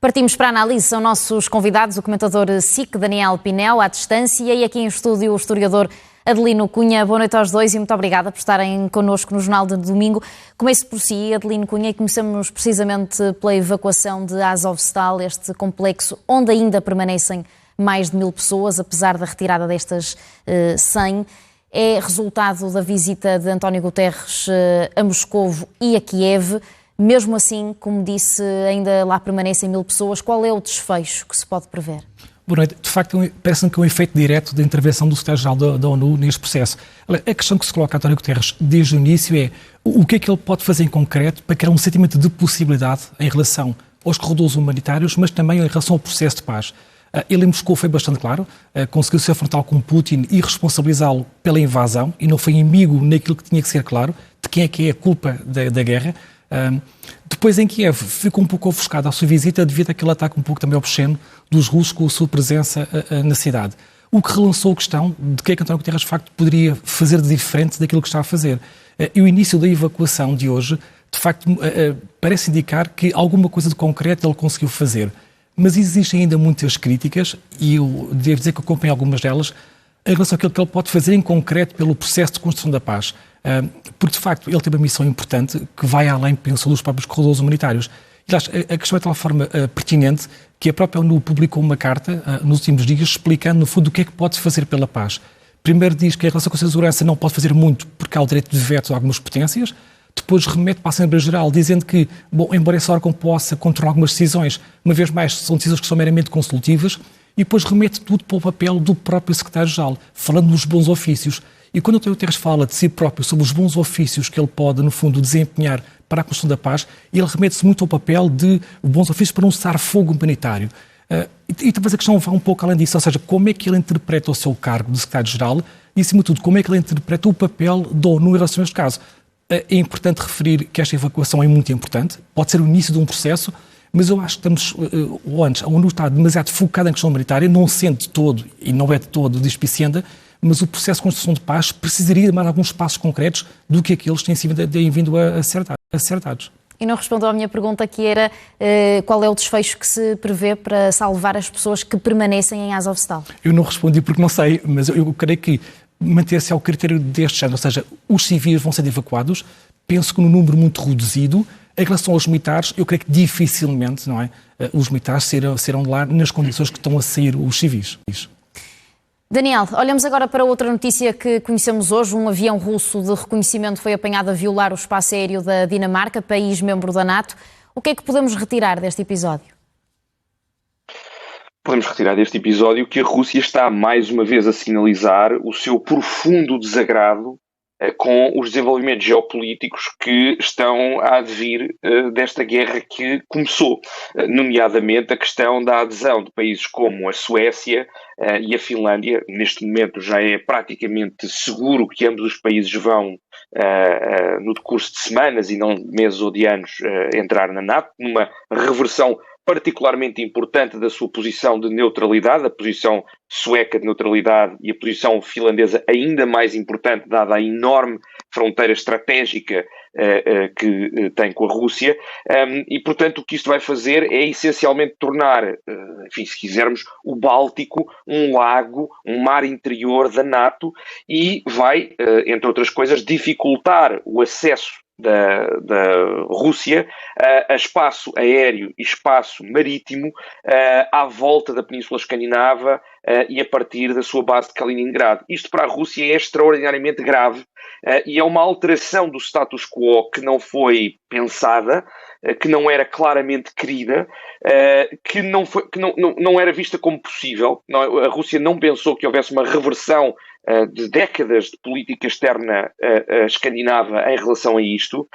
Partimos para a análise, são nossos convidados o comentador SIC, Daniel Pinel, à distância, e aqui em estúdio o historiador Adelino Cunha. Boa noite aos dois e muito obrigada por estarem connosco no Jornal de Domingo. Começo por si, Adelino Cunha, e começamos precisamente pela evacuação de Azovstal, este complexo onde ainda permanecem mais de 1000 pessoas, apesar da retirada destas 100. É resultado da visita de António Guterres a Moscovo e a Kiev. Mesmo assim, como disse, ainda lá permanecem 1000 pessoas. Qual é o desfecho que se pode prever? Boa noite. De facto, parece-me que é um efeito direto da intervenção do secretário-geral da ONU neste processo. A questão que se coloca a António Guterres desde o início é o que é que ele pode fazer em concreto para criar um sentimento de possibilidade em relação aos corredores humanitários, mas também em relação ao processo de paz. Ele em Moscou foi bastante claro, conseguiu ser frontal com Putin e responsabilizá-lo pela invasão, e não foi inimigo naquilo que tinha que ser claro, de quem é que é a culpa da guerra. Depois em Kiev ficou um pouco ofuscado a sua visita devido àquele ataque um pouco também obsceno dos russos com a sua presença na cidade. O que relançou a questão de que é que António Guterres de facto poderia fazer de diferente daquilo que está a fazer. E o início da evacuação de hoje, de facto, parece indicar que alguma coisa de concreto ele conseguiu fazer. Mas existem ainda muitas críticas, e eu devo dizer que acompanho algumas delas, em relação àquilo que ele pode fazer em concreto pelo processo de construção da paz. Porque, de facto, ele tem uma missão importante que vai além, penso, dos próprios corredores humanitários. E, aliás, a questão é de tal forma pertinente que a própria ONU publicou uma carta nos últimos dias explicando, no fundo, o que é que pode fazer pela paz. Primeiro diz que, em relação com a segurança, não pode fazer muito porque há o direito de veto de algumas potências. Depois remete para a Assembleia Geral, dizendo que, bom, embora esse órgão possa controlar algumas decisões, uma vez mais, são decisões que são meramente consultivas, e depois remete tudo para o papel do próprio secretário-geral, falando nos bons ofícios. E quando o António Guterres fala de si próprio, sobre os bons ofícios que ele pode, no fundo, desempenhar para a construção da paz, ele remete-se muito ao papel de bons ofícios para um cessar-fogo humanitário. E talvez a questão vá um pouco além disso, ou seja, como é que ele interpreta o seu cargo de secretário-geral e, acima de tudo, como é que ele interpreta o papel da ONU em relação a este caso. É importante referir que esta evacuação é muito importante, pode ser o início de um processo, mas eu acho que estamos, ou antes, a ONU está demasiado focada em questão humanitária, não sendo de todo, e não é de todo displicente, mas o processo de construção de paz precisaria de mais alguns passos concretos do que aqueles que têm vindo a ser dados. E não respondeu à minha pergunta, que era qual é o desfecho que se prevê para salvar as pessoas que permanecem em Azovstal? Eu não respondi porque não sei, mas eu creio que manter-se ao critério deste género, ou seja, os civis vão ser evacuados, penso que num número muito reduzido. Em relação aos militares, eu creio que dificilmente, não é, os militares serão de lá nas condições que estão a sair os civis. Daniel, olhamos agora para outra notícia que conhecemos hoje. Um avião russo de reconhecimento foi apanhado a violar o espaço aéreo da Dinamarca, país membro da NATO. O que é que podemos retirar deste episódio? Podemos retirar deste episódio que a Rússia está mais uma vez a sinalizar o seu profundo desagrado com os desenvolvimentos geopolíticos que estão a advir desta guerra que começou, nomeadamente a questão da adesão de países como a Suécia e a Finlândia. Neste momento já é praticamente seguro que ambos os países vão, no decurso de semanas e não de meses ou de anos, entrar na NATO, numa reversão particularmente importante da sua posição de neutralidade, a posição sueca de neutralidade e a posição finlandesa ainda mais importante, dada a enorme fronteira estratégica que tem com a Rússia, e portanto o que isto vai fazer é essencialmente tornar, enfim, se quisermos, o Báltico um lago, um mar interior da NATO, e vai, entre outras coisas, dificultar o acesso da Rússia a espaço aéreo e espaço marítimo à volta da Península Escandinava e a partir da sua base de Kaliningrado. Isto para a Rússia é extraordinariamente grave e é uma alteração do status quo que não foi pensada, que não era claramente querida, que não era vista como possível. A Rússia não pensou que houvesse uma reversão de décadas de política externa escandinava em relação a isto,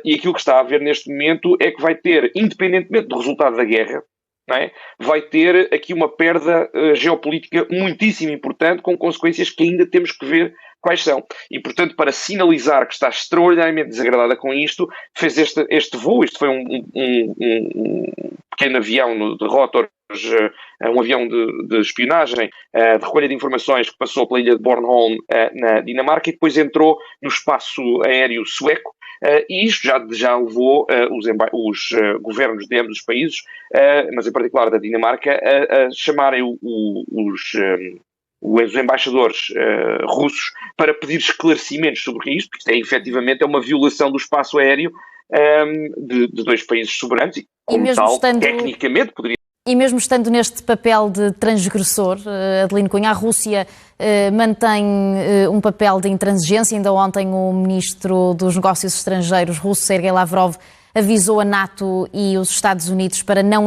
e aquilo que está a haver neste momento é que vai ter, independentemente do resultado da guerra, não é, vai ter aqui uma perda geopolítica muitíssimo importante, com consequências que ainda temos que ver quais são. E, portanto, para sinalizar que está extraordinariamente desagradada com isto, fez este voo. Isto foi um pequeno avião de Rotors, um avião de espionagem, de recolha de informações, que passou pela ilha de Bornholm, na Dinamarca, e depois entrou no espaço aéreo sueco, e isto já levou os governos de ambos os países, mas em particular da Dinamarca, a chamarem os embaixadores russos para pedir esclarecimentos sobre o que é isto, porque isto efetivamente uma violação do espaço aéreo de dois países soberanos e como tal, tecnicamente poderia. E mesmo estando neste papel de transgressor, Adelino Cunha, a Rússia mantém um papel de intransigência. Ainda ontem o ministro dos Negócios Estrangeiros russo, Sergei Lavrov, avisou a NATO e os Estados Unidos para não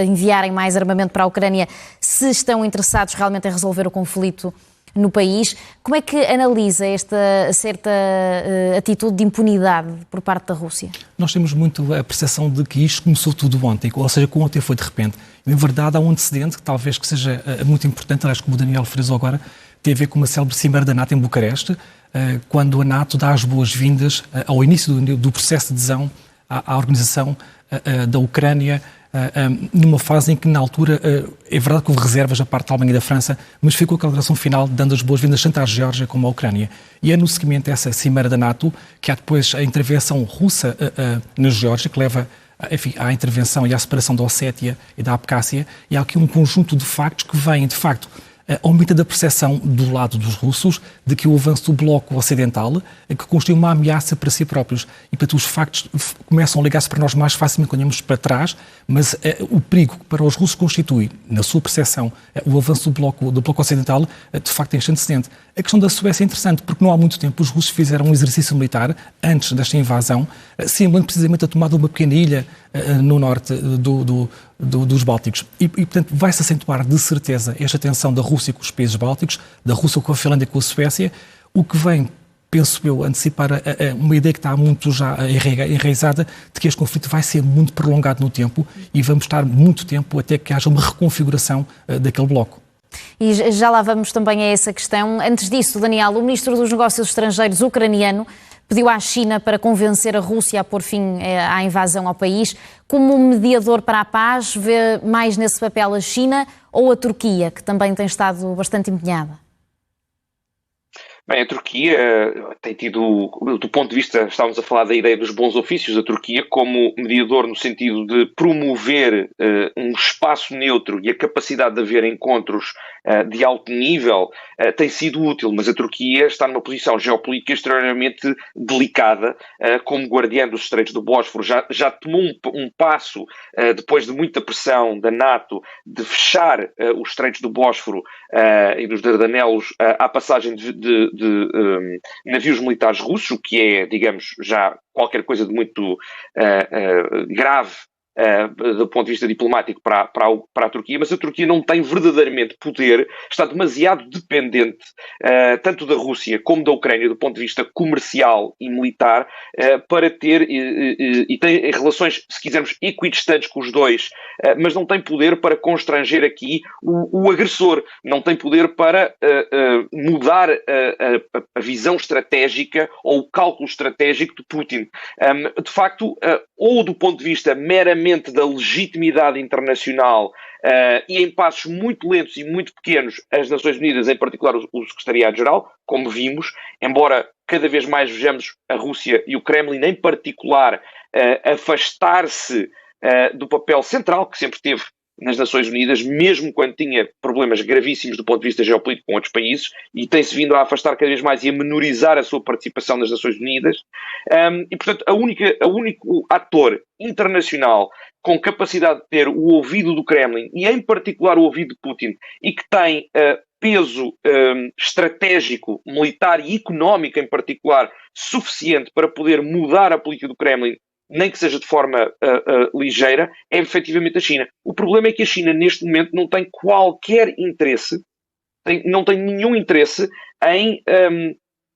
enviarem mais armamento para a Ucrânia se estão interessados realmente em resolver o conflito no país. Como é que analisa esta certa atitude de impunidade por parte da Rússia? Nós temos muito a percepção de que isto começou tudo ontem, ou seja, que ontem foi de repente. Na verdade, há um antecedente que talvez que seja muito importante, aliás, como o Daniel frisou agora, tem a ver com uma célebre cimeira da NATO em Bucareste, quando a NATO dá as boas-vindas ao início do processo de adesão à organização da Ucrânia, numa fase em que, na altura, é verdade que houve reservas da parte da Alemanha e da França, mas ficou com a declaração final dando as boas-vindas tanto à Geórgia como à Ucrânia. E é no seguimento dessa cimeira da NATO que há depois a intervenção russa na Geórgia, que leva, enfim, à intervenção e à separação da Ossétia e da Abcásia, e há aqui um conjunto de factos que vêm, de facto, aumenta a percepção do lado dos russos de que o avanço do bloco ocidental que constitui uma ameaça para si próprios. E, portanto, os factos começam a ligar-se para nós mais facilmente quando olhamos para trás, mas o perigo que para os russos constitui, na sua percepção, o avanço do bloco ocidental, de facto, é antecedente. A questão da Suécia é interessante, porque não há muito tempo os russos fizeram um exercício militar, antes desta invasão, simulando precisamente a tomada de uma pequena ilha no norte dos Bálticos. E, portanto, vai-se acentuar de certeza esta tensão da Rússia com os países bálticos, da Rússia com a Finlândia e com a Suécia, o que vem, penso eu, antecipar uma ideia que está muito já enraizada de que este conflito vai ser muito prolongado no tempo e vamos estar muito tempo até que haja uma reconfiguração daquele bloco. E já lá vamos também a essa questão. Antes disso, Daniel, o ministro dos Negócios Estrangeiros ucraniano pediu à China para convencer a Rússia a pôr fim à invasão ao país. Como mediador para a paz, vê mais nesse papel a China ou a Turquia, que também tem estado bastante empenhada? Bem, a Turquia tem tido, do ponto de vista, estávamos a falar da ideia dos bons ofícios, a Turquia como mediador no sentido de promover um espaço neutro e a capacidade de haver encontros de alto nível tem sido útil, mas a Turquia está numa posição geopolítica extremamente delicada como guardiã dos Estreitos do Bósforo. Já tomou um passo, depois de muita pressão da NATO, de fechar os Estreitos do Bósforo e dos Dardanelos à passagem de navios militares russos, o que é, digamos, já qualquer coisa de muito grave do ponto de vista diplomático para a Turquia, mas a Turquia não tem verdadeiramente poder, está demasiado dependente tanto da Rússia como da Ucrânia do ponto de vista comercial e militar para ter e tem relações, se quisermos, equidistantes com os dois, mas não tem poder para constranger aqui o agressor, não tem poder para mudar a visão estratégica ou o cálculo estratégico de Putin. De facto, ou do ponto de vista meramente da legitimidade internacional e em passos muito lentos e muito pequenos, as Nações Unidas, em particular o Secretariado-Geral, como vimos, embora cada vez mais vejamos a Rússia e o Kremlin, em particular, afastar-se do papel central que sempre teve nas Nações Unidas, mesmo quando tinha problemas gravíssimos do ponto de vista geopolítico com outros países, e tem-se vindo a afastar cada vez mais e a menorizar a sua participação nas Nações Unidas. E, portanto, o único ator internacional com capacidade de ter o ouvido do Kremlin, e em particular o ouvido de Putin, e que tem peso estratégico, militar e económico em particular, suficiente para poder mudar a política do Kremlin, nem que seja de forma ligeira, é efetivamente a China. O problema é que a China, neste momento, não tem qualquer interesse, não tem nenhum interesse em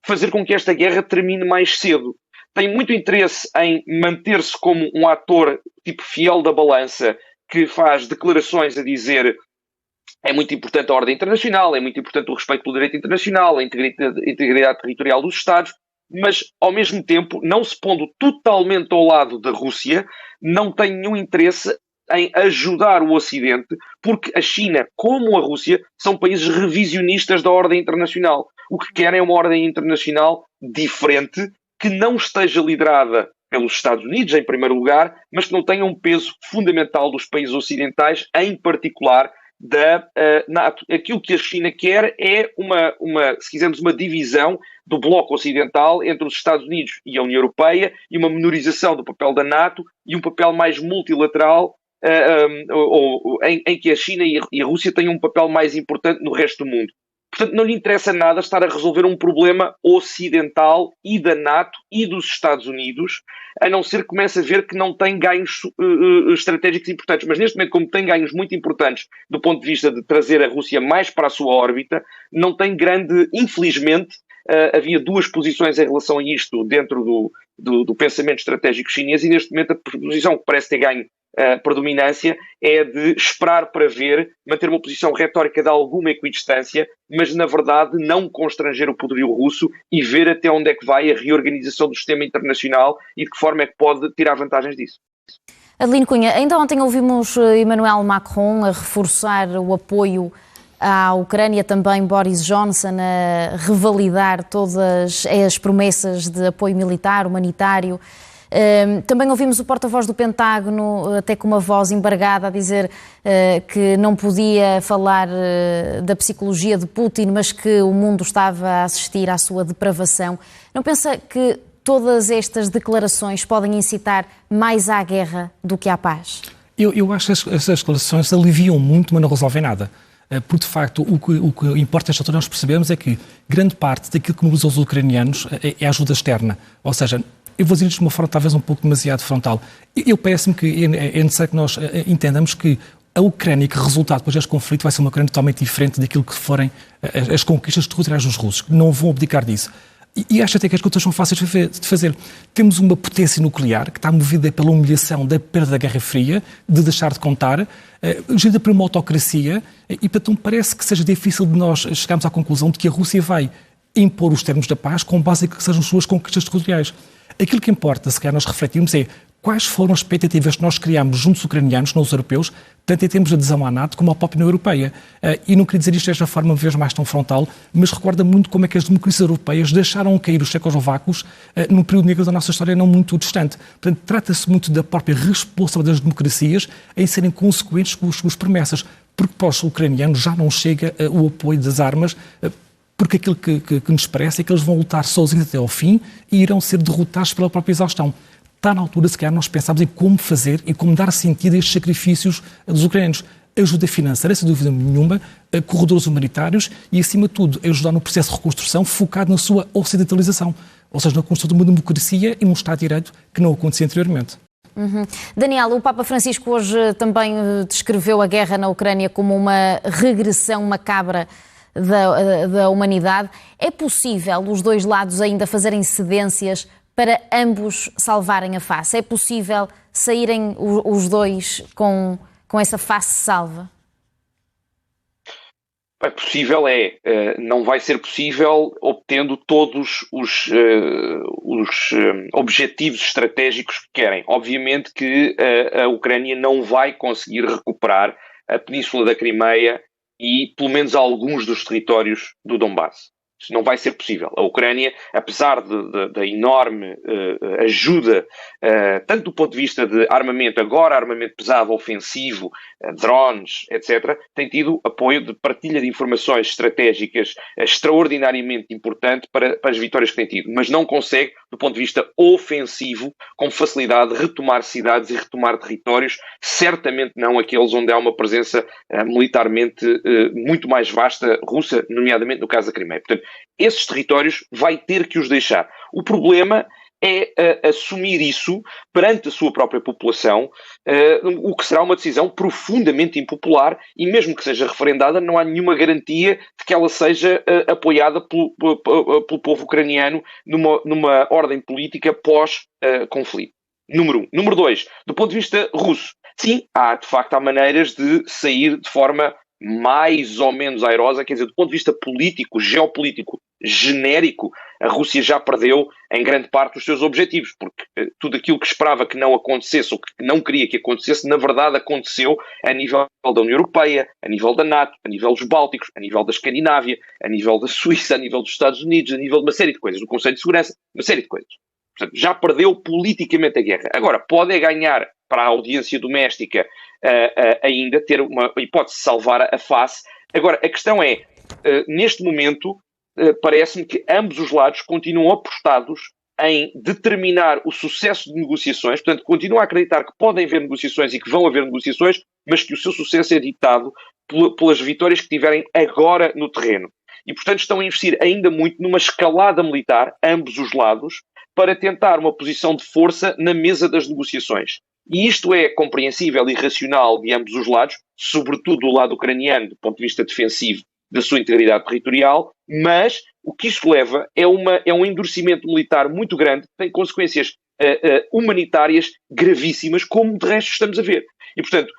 fazer com que esta guerra termine mais cedo. Tem muito interesse em manter-se como um ator tipo fiel da balança, que faz declarações a dizer é muito importante a ordem internacional, é muito importante o respeito pelo direito internacional, a integridade territorial dos Estados, mas, ao mesmo tempo, não se pondo totalmente ao lado da Rússia, não tem nenhum interesse em ajudar o Ocidente, porque a China, como a Rússia, são países revisionistas da ordem internacional. O que querem é uma ordem internacional diferente, que não esteja liderada pelos Estados Unidos, em primeiro lugar, mas que não tenha um peso fundamental dos países ocidentais, em particular da NATO. Aquilo que a China quer é se quisermos, uma divisão do bloco ocidental entre os Estados Unidos e a União Europeia e uma menorização do papel da NATO e um papel mais multilateral em que a China e a Rússia tenham um papel mais importante no resto do mundo. Portanto, não lhe interessa nada estar a resolver um problema ocidental e da NATO e dos Estados Unidos, a não ser que comece a ver que não tem ganhos estratégicos importantes. Mas neste momento, como tem ganhos muito importantes do ponto de vista de trazer a Rússia mais para a sua órbita, não tem grande, infelizmente, havia duas posições em relação a isto dentro do pensamento estratégico chinês e neste momento a posição que parece ter ganho predominância é de esperar para ver, manter uma posição retórica de alguma equidistância, mas na verdade não constranger o poderio russo e ver até onde é que vai a reorganização do sistema internacional e de que forma é que pode tirar vantagens disso. Adelino Cunha, ainda ontem ouvimos Emmanuel Macron a reforçar o apoio à Ucrânia, também Boris Johnson a revalidar todas as promessas de apoio militar, humanitário. Também ouvimos o porta-voz do Pentágono, até com uma voz embargada, a dizer que não podia falar da psicologia de Putin, mas que o mundo estava a assistir à sua depravação. Não pensa que todas estas declarações podem incitar mais à guerra do que à paz? Eu acho que essas declarações aliviam muito, mas não resolvem nada. Porque, de facto, o que importa nesta altura nós percebemos é que grande parte daquilo que mobiliza os ucranianos é ajuda externa. Ou seja, eu vou dizer isto de uma forma talvez um pouco demasiado frontal. Eu parece-me que é necessário que nós entendamos que a Ucrânia, que resultado depois deste conflito, vai ser uma Ucrânia totalmente diferente daquilo que forem as conquistas territoriais dos russos, que não vão abdicar disso. E acho até que as contas são fáceis de fazer. Temos uma potência nuclear que está movida pela humilhação da perda da Guerra Fria, de deixar de contar, gerida por uma autocracia, e portanto parece que seja difícil de nós chegarmos à conclusão de que a Rússia vai impor os termos da paz com base em que sejam as suas conquistas territoriais. Aquilo que importa, se calhar nós refletirmos, é quais foram as expectativas que nós criámos junto aos ucranianos, não os europeus, tanto em termos de adesão à NATO como à própria União Europeia. E não queria dizer isto desta forma, uma vez mais tão frontal, mas recorda muito como é que as democracias europeias deixaram cair os checoslovacos num período negro da nossa história não muito distante. Portanto, trata-se muito da própria responsabilidade das democracias em serem consequentes com as suas promessas, porque para os ucranianos já não chega o apoio das armas, porque aquilo que nos parece é que eles vão lutar sozinhos até ao fim e irão ser derrotados pela própria exaustão. Está na altura, se calhar, nós pensarmos em como fazer e como dar sentido a estes sacrifícios dos ucranianos. Ajuda financeira, sem dúvida nenhuma, corredores humanitários e, acima de tudo, ajudar no processo de reconstrução focado na sua ocidentalização, ou seja, na construção de uma democracia e um Estado de Direito que não acontecia anteriormente. Daniel, o Papa Francisco hoje também descreveu a guerra na Ucrânia como uma regressão macabra da humanidade. É possível os dois lados ainda fazerem cedências para ambos salvarem a face? É possível saírem os dois com essa face salva? É possível, não vai ser possível obtendo todos os objetivos estratégicos que querem. Obviamente que a Ucrânia não vai conseguir recuperar a Península da Crimeia e pelo menos alguns dos territórios do Donbass. Isso não vai ser possível. A Ucrânia, apesar da enorme ajuda, tanto do ponto de vista de armamento, agora armamento pesado, ofensivo, drones, etc., tem tido apoio de partilha de informações estratégicas extraordinariamente importante para as vitórias que tem tido, mas não consegue, do ponto de vista ofensivo, com facilidade, retomar cidades e retomar territórios, certamente não aqueles onde há uma presença militarmente muito mais vasta russa, nomeadamente no caso da Crimeia. Portanto, esses territórios vai ter que os deixar. O problema é assumir isso perante a sua própria população, o que será uma decisão profundamente impopular e mesmo que seja referendada, não há nenhuma garantia de que ela seja apoiada pelo povo ucraniano numa ordem política pós-conflito. Número 1. Número 2. Do ponto de vista russo, sim, de facto há maneiras de sair de forma mais ou menos airosa, quer dizer, do ponto de vista político, geopolítico, genérico, a Rússia já perdeu em grande parte os seus objetivos, porque tudo aquilo que esperava que não acontecesse ou que não queria que acontecesse, na verdade aconteceu a nível da União Europeia, a nível da NATO, a nível dos Bálticos, a nível da Escandinávia, a nível da Suíça, a nível dos Estados Unidos, a nível de uma série de coisas, do Conselho de Segurança, uma série de coisas. Portanto, já perdeu politicamente a guerra. Agora, pode ganhar para a audiência doméstica ainda ter uma hipótese de salvar a face. Agora, a questão é, neste momento, parece-me que ambos os lados continuam apostados em determinar o sucesso de negociações, portanto, continuam a acreditar que podem haver negociações e que vão haver negociações, mas que o seu sucesso é ditado pelas vitórias que tiverem agora no terreno. E, portanto, estão a investir ainda muito numa escalada militar, ambos os lados, para tentar uma posição de força na mesa das negociações. E isto é compreensível e racional de ambos os lados, sobretudo do lado ucraniano, do ponto de vista defensivo da sua integridade territorial, mas o que isto leva é um endurecimento militar muito grande, que tem consequências humanitárias gravíssimas, como de resto estamos a ver. E, portanto,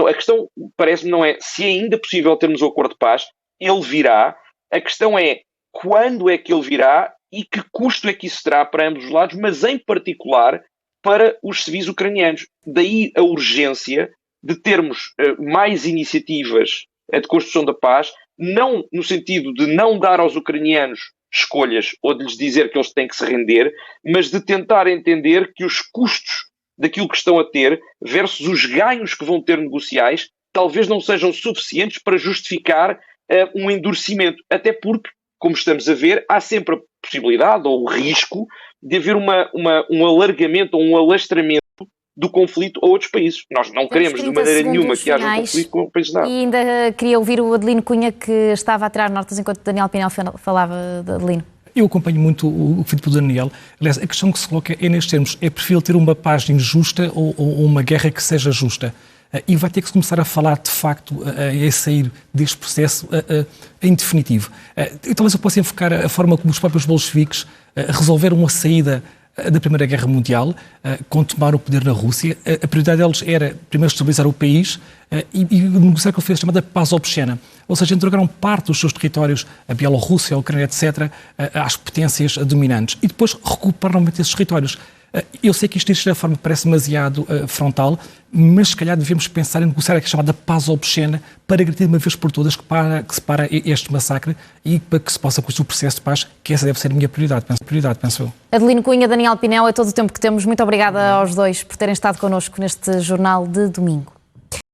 a questão, parece-me, não é se é ainda possível termos um acordo de paz. Ele virá. A questão é quando é que ele virá e que custo é que isso terá para ambos os lados, mas em particular para os civis ucranianos. Daí a urgência de termos mais iniciativas de construção da paz, não no sentido de não dar aos ucranianos escolhas ou de lhes dizer que eles têm que se render, mas de tentar entender que os custos daquilo que estão a ter versus os ganhos que vão ter negociais talvez não sejam suficientes para justificar um endurecimento. Até porque, como estamos a ver, há sempre a possibilidade ou o risco de haver um alargamento ou um alastramento do conflito a outros países. Nós não queremos de maneira nenhuma que haja um conflito com países nada. E ainda queria ouvir o Adelino Cunha, que estava a tirar notas enquanto Daniel Pinel falava de Adelino. Eu acompanho muito o que foi do Daniel. Aliás, a questão que se coloca é nestes termos: é preferível ter uma paz injusta ou uma guerra que seja justa? E vai ter que se começar a falar, de facto, a sair deste processo em definitivo. Talvez eu possa enfocar a forma como os próprios bolcheviques resolveram a saída da Primeira Guerra Mundial, quando tomaram o poder na Rússia. A prioridade deles era, primeiro, estabilizar o país e negociar o que foi a chamada paz obscena. Ou seja, entregaram parte dos seus territórios, a Bielorrússia, a Ucrânia, etc., às potências dominantes. E depois recuperaram novamente esses territórios. Eu sei que isto, de forma, parece demasiado frontal, mas se calhar devemos pensar em negociar a chamada paz obscena para garantir de uma vez por todas que se para este massacre e para que se possa construir o processo de paz, que essa deve ser a minha prioridade, penso eu. Adelino Cunha, Daniel Pinel, é todo o tempo que temos. Muito obrigada aos dois por terem estado connosco neste Jornal de Domingo.